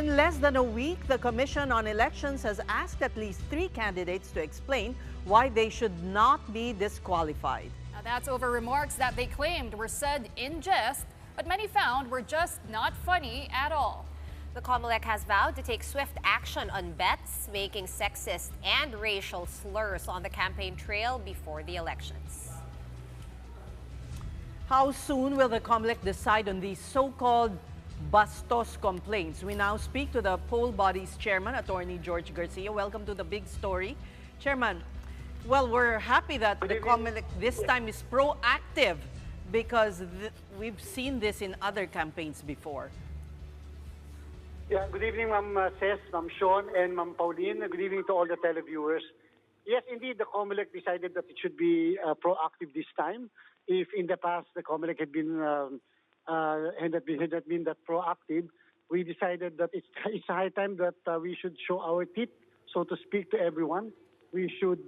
In less than a week, the Commission on Elections has asked at least 3 candidates to explain why they should not be disqualified. Now that's over remarks that they claimed were said in jest, but many found were just not funny at all. The Comelec has vowed to take swift action on bets making sexist and racial slurs on the campaign trail before the elections. How soon will the Comelec decide on these so-called bastos complaints? We now speak to the poll body's chairman, Attorney George Garcia. Welcome to the big story. Chairman, well, we're happy that the Comelec this time is proactive because we've seen this in other campaigns before. Yeah, good evening, Ma'am Cess, Ma'am Sean, and Ma'am Pauline. Good evening to all the televiewers. Yes, indeed, the Comelec decided that it should be proactive this time. If in the past the Comelec had been had not been that proactive, we decided that it's high time that we should show our teeth, so to speak, to everyone. We should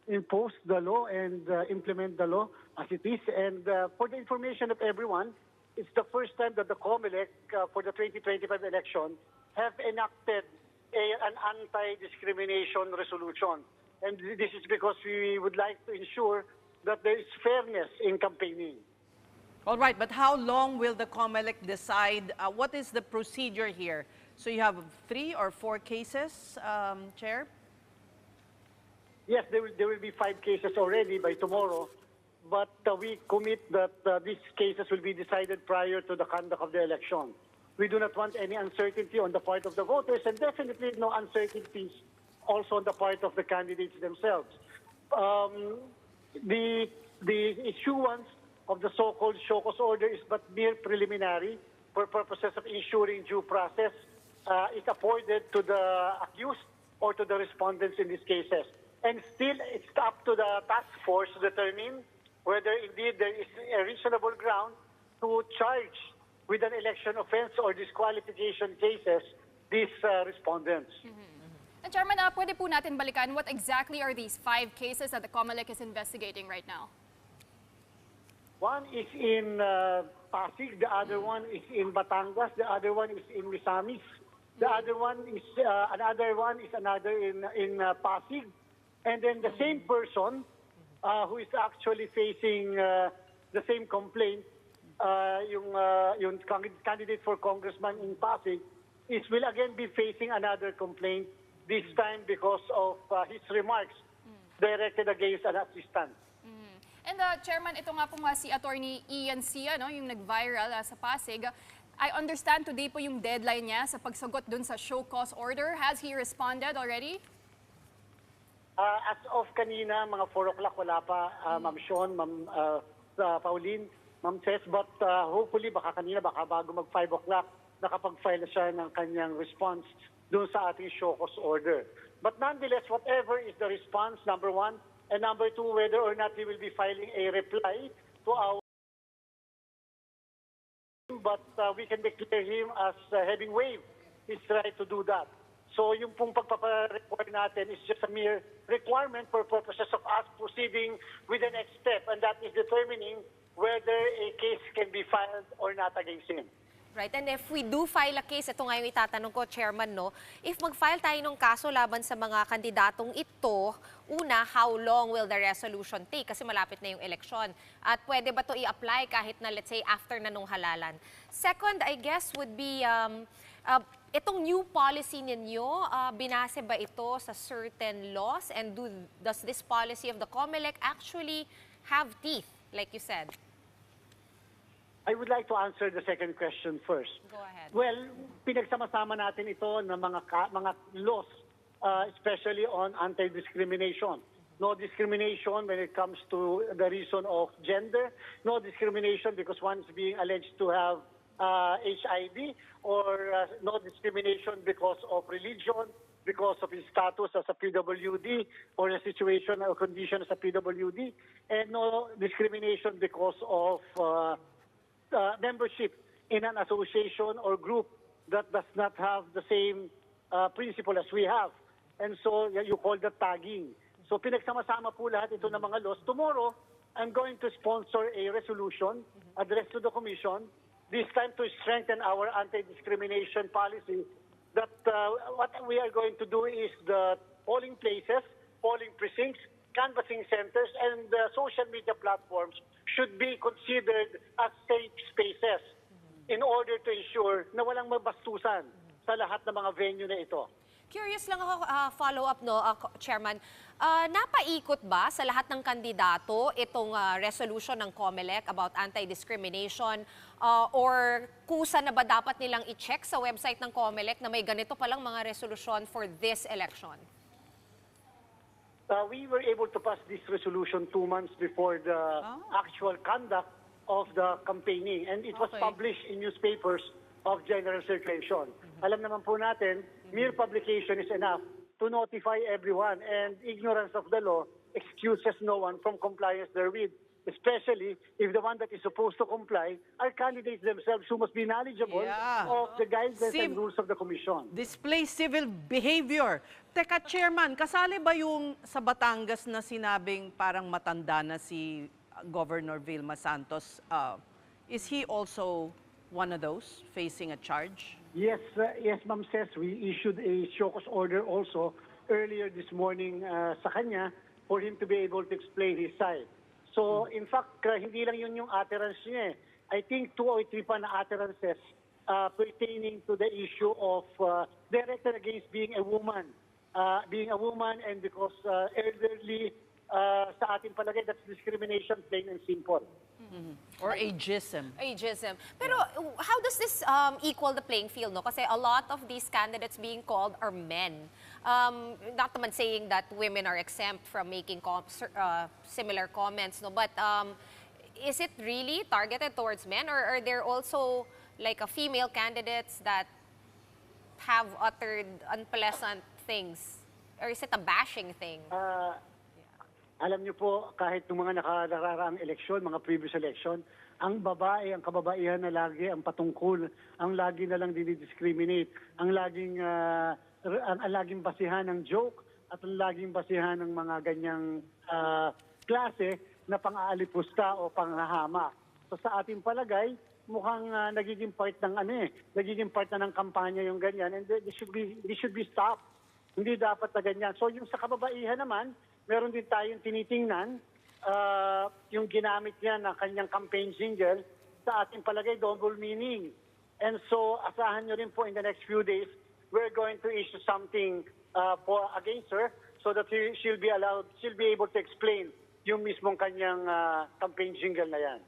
impose the law and implement the law as it is. And for the information of everyone, it's the first time that the Comelec for the 2025 election have enacted an anti-discrimination resolution. And this is because we would like to ensure that there is fairness in campaigning. All right, but how long will the Comelec decide? What is the procedure here? So you have 3 or 4 cases, Chair? Yes, there will be 5 cases already by tomorrow. But we commit that these cases will be decided prior to the conduct of the election. We do not want any uncertainty on the part of the voters, and definitely no uncertainties also on the part of the candidates themselves. The issuance of the so-called show cause order is but mere preliminary for purposes of ensuring due process is afforded to the accused or to the respondents in these cases. And still, it's up to the task force to determine whether indeed there is a reasonable ground to charge with an election offense or disqualification cases these respondents. And Chairman, pwede po natin balikan what exactly are these 5 cases that the Comelec is investigating right now? One is in Pasig, the other one is in Batangas, the other one is in Misamis, the other one is another in Pasig, and then the same person who is actually facing the same complaint, yung candidate for congressman in Pasig, will again be facing another complaint, this time because of his remarks directed against an assistant. And Chairman, ito nga po si Attorney Ian Sia, no, yung nag-viral sa Pasig. I understand today po yung deadline niya sa pagsagot dun sa show cause order. Has he responded already? As of kanina, mga 4 o'clock, wala pa, Ma'am Sean, Ma'am Pauline, Ma'am Cess, but hopefully baka kanina, baka bago mag 5 o'clock, nakapag-file siya ng kanyang response doon sa ating show cause order. But nonetheless, whatever is the response, number 1, and number 2, whether or not he will be filing a reply to our, but we can declare him as having waived his right to do that. So yung pong pagpapa-require natin is just a mere requirement for purposes of us proceeding with the next step, and that is determining whether a case can be filed or not against him. Right, and if we do file a case, ito nga yung itatanong ko, Chairman, no? If mag-file tayo ng kaso laban sa mga kandidatong ito, una, how long will the resolution take? Kasi malapit na yung eleksyon. At pwede ba ito i-apply kahit na, let's say, after na nung halalan? Second, I guess, would be, itong new policy ninyo, binase ba ito sa certain laws? And does this policy of the Comelec actually have teeth, like you said? I would like to answer the second question first. Go ahead. Well, pinagsama-sama natin ito ng mga laws, especially on anti-discrimination. No discrimination when it comes to the reason of gender. No discrimination because one is being alleged to have HIV, or no discrimination because of religion, because of his status as a PWD, or a situation or condition as a PWD, and no discrimination because of membership in an association or group that does not have the same principle as we have. And so you call that tagging. So pinagsama-sama po lahat ito ng mga laws. Tomorrow, I'm going to sponsor a resolution addressed to the Commission this time to strengthen our anti-discrimination policy, that what we are going to do is the polling places, polling precincts, canvassing centers, and social media platforms should be considered as safe spaces in order to ensure na walang mabastusan sa lahat ng mga venue na ito. Curious lang ako, follow-up, no, Chairman. Napaikot ba sa lahat ng kandidato itong resolution ng Comelec about anti-discrimination? Or kusa na ba dapat nilang i-check sa website ng Comelec na may ganito palang mga resolution for this election? We were able to pass this resolution 2 months before the actual conduct of the campaigning. And it was published in newspapers of general circulation. Alam naman po natin, mere publication is enough to notify everyone, and ignorance of the law excuses no one from compliance therewith, especially if the one that is supposed to comply are candidates themselves who must be knowledgeable of the guidelines and rules of the Commission. Display civil behavior. Teka, Chairman, kasali ba yung sa Batangas na sinabing parang matanda na si Governor Vilma Santos? Is he also one of those facing a charge? Yes, yes, Ma'am Cess, we issued a show cause order also earlier this morning sa kanya for him to be able to explain his side. So, in fact, hindi lang yun yung utterance niya. I think 2 or 3 pa na utterances pertaining to the issue of directed against being a woman. And because elderly, sa ating palagay, that's discrimination, plain and simple. Or ageism. Ageism. Pero how does this equal the playing field, no? Kasi a lot of these candidates being called are men. Not naman saying that women are exempt from making similar comments, no? But is it really targeted towards men, or are there also like a female candidates that have uttered unpleasant things? Or is it a bashing thing? Alam niyo po, kahit ng mga nakararaang eleksyon, mga previous election, ang babae, ang kababaihan na lagi ang patungkol, ang lagi na lang dinidiscriminate, ang laging basihan ng joke at ang laging basihan ng mga ganyang klase na pang-aalipusta o panghahama. So sa ating palagay, mukhang nagiging part ng nagiging part na ng kampanya yung ganyan, and this should be stopped. Hindi dapat na ganyan. So yung sa kababaihan naman, meron din tayong tinitingnan yung ginamit niya na kanyang campaign jingle, sa ating palagay double meaning. And so asahan nyo rin po in the next few days, we're going to issue something against her so that she'll be able to explain yung mismong kanyang campaign jingle na yan.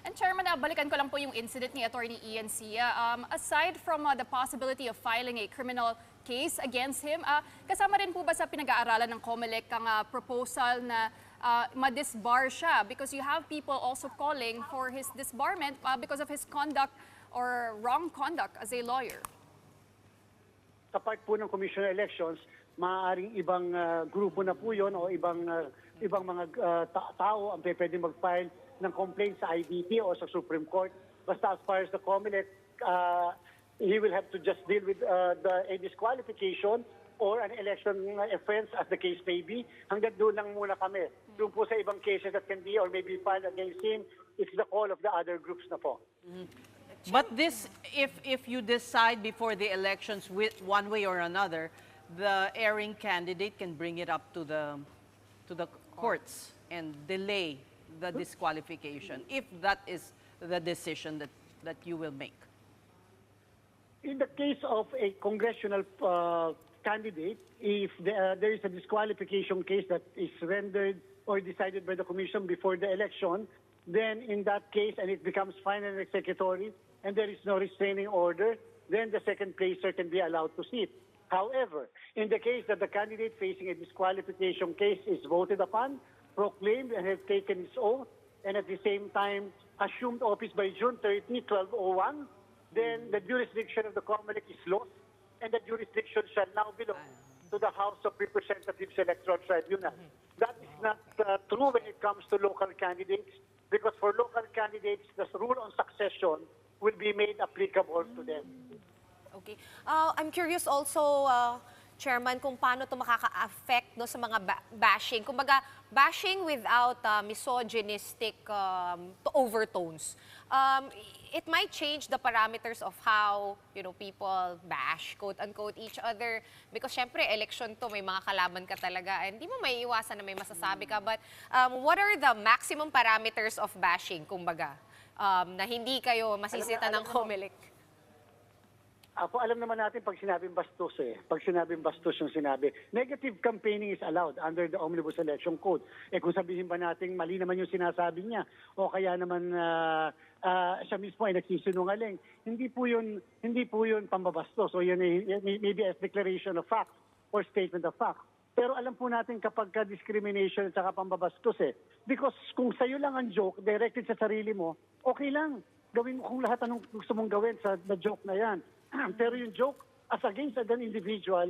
And Chairman, balikan ko lang po yung incident ni Attorney Ian Sia. Aside from the possibility of filing a criminal case against him, kasama rin po ba sa pinag-aaralan ng Comelec ang proposal na ma-disbar siya? Because you have people also calling for his disbarment because of his conduct or wrong conduct as a lawyer. Sa part po ng Commission on Elections, maaaring ibang grupo na po yun o ibang mga tao ang pwede mag-file ng complaint sa IDP o sa Supreme Court. Basta as far as the Comelec, he will have to just deal with a disqualification or an election offense as the case may be. Hanggang doon lang muna kami. Doon po sa ibang cases that can be or may be filed against him, it's the call of the other groups na po. But this, if you decide before the elections with one way or another, the erring candidate can bring it up to the courts and delay the disqualification, if that is the decision that you will make. In the case of a congressional candidate, if there is a disqualification case that is rendered or decided by the Commission before the election, then in that case, and it becomes final and executory, and there is no restraining order, then the second placer can be allowed to sit. However, in the case that the candidate facing a disqualification case is voted upon, proclaimed and has taken its oath, and at the same time assumed office by June 30, 1201, then the jurisdiction of the Comelec is lost, and the jurisdiction shall now belong to the House of Representatives Electoral Tribunal. That is not true when it comes to local candidates, because for local candidates, the rule on succession will be made applicable to them. Okay. I'm curious also, Chairman, kung paano ito makaka-affect, no, sa mga bashing. Kumbaga, bashing without misogynistic overtones. It might change the parameters of how, people bash, quote-unquote, each other. Because syempre, election to, may mga kalaban ka talaga. And hindi mo may iwasan na may masasabi ka. But what are the maximum parameters of bashing, kumbaga? Na hindi kayo masisita ng Comelec? Alam naman natin pag sinabing bastos Pag sinabing bastos yung sinabi. Negative campaigning is allowed under the Omnibus Election Code. Kung sabihin ba natin mali naman yung sinasabi niya o kaya naman siya mismo ay nagsisinungaling, hindi po yun pambabastos. So yun maybe a declaration of fact or statement of fact. Pero alam po natin kapag discrimination at saka pambabastos Because kung sa'yo lang ang joke, directed sa sarili mo, okay lang. Gawin mo kung lahat anong gusto mong gawin sa joke na yan. Pero yung joke as against an individual,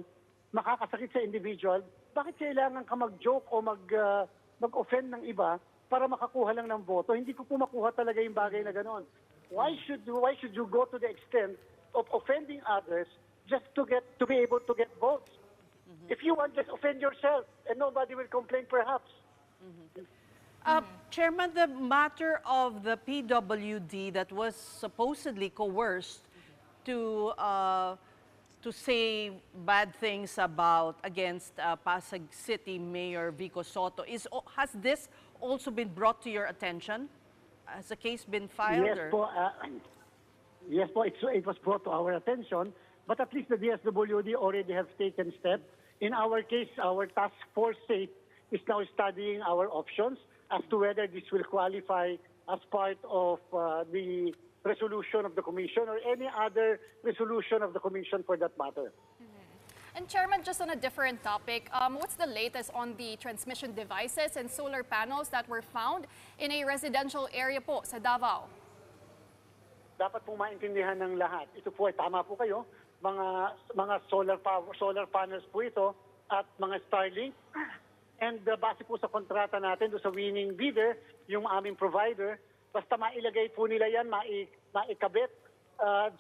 makakasakit sa individual, bakit kailangan ka mag-joke o mag-offend ng iba para makakuha lang ng boto? Hindi ko po makuha talaga yung bagay na gano'n. Why should you go to the extent of offending others just to be able to get votes? If you want, just offend yourself and nobody will complain perhaps. Chairman, the matter of the PWD that was supposedly coerced to say bad things against Pasig City Mayor Vico Soto, has this also been brought to your attention? Has the case been filed? Yes po, it was brought to our attention, but at least the DSWD already have taken steps. In our case, our task force is now studying our options as to whether this will qualify as part of the resolution of the Commission or any other resolution of the Commission for that matter. And Chairman, just on a different topic, what's the latest on the transmission devices and solar panels that were found in a residential area po sa Davao? Dapat pong maintindihan ng lahat. Ito po ay tama po kayo. Mga solar panels po ito at mga Starlink. And base po sa kontrata natin do sa winning bidder, yung aming provider, basta mailagay po nila yan, maikabit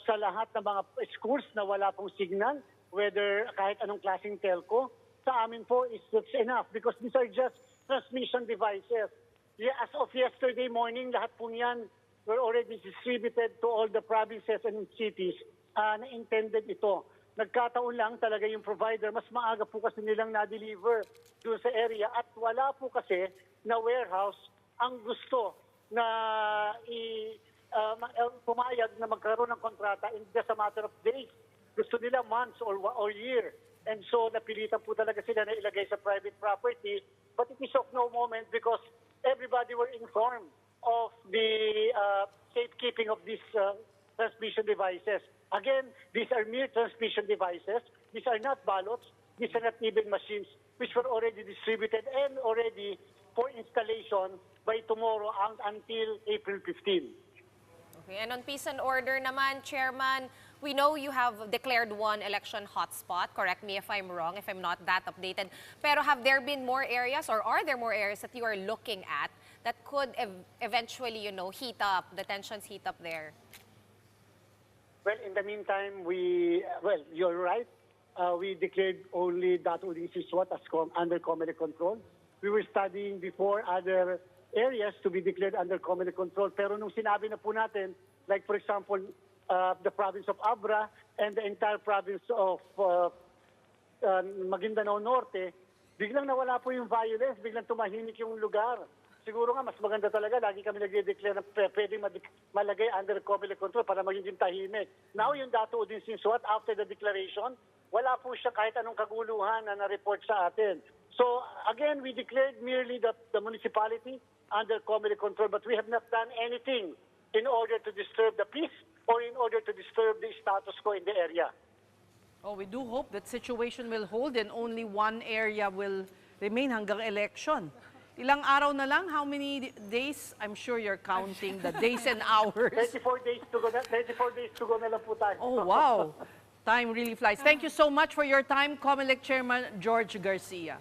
sa lahat ng mga schools na wala pong signal, whether kahit anong klaseng telco, sa amin po that's enough because these are just transmission devices. Yeah, as of yesterday morning, lahat po yan were already distributed to all the provinces and cities na intended ito. Nagkataon lang talaga yung provider, mas maaga po kasi nilang na-deliver doon sa area at wala po kasi na warehouse ang gusto na pumayag na magkaroon ng kontrata in just a matter of days. Gusto nila months or year. And so napilitan po talaga sila na ilagay sa private property. But it is of no moment because everybody were informed of the safekeeping of these transmission devices. Again, these are mere transmission devices. These are not ballots. These are not even machines which were already distributed and already for installation by tomorrow until April 15. Okay, and on peace and order naman, Chairman, we know you have declared one election hotspot. Correct me if I'm wrong, if I'm not that updated. Pero have there been more areas or are there more areas that you are looking at that could eventually, heat up, the tensions heat up there? Well, in the meantime, you're right. We declared only Dato-Uding Siswat as under Comelec control. We were studying before other areas to be declared under Comelec control. Pero nung sinabi na po natin, like for example, the province of Abra and the entire province of Maguindanao Norte, biglang nawala po yung violence, biglang tumahimik yung lugar. Siguro nga, mas maganda talaga, lagi kami nag-declare na pwedeng malagay under Comelec control para magiging tahimik. Now, yung Dato-Uding Siswat, after the declaration, wala po siya kahit anong kaguluhan na na-report sa atin. So, again, we declared merely the municipality under Comelec control, but we have not done anything in order to disturb the peace or in order to disturb the status quo in the area. Oh, we do hope that situation will hold and only one area will remain hanggang election. Ilang araw na lang? How many days? I'm sure you're counting the days and hours. 34 days to go na lang po tayo. Oh, wow. Time really flies. Thank you so much for your time, Comelec Chairman George Garcia.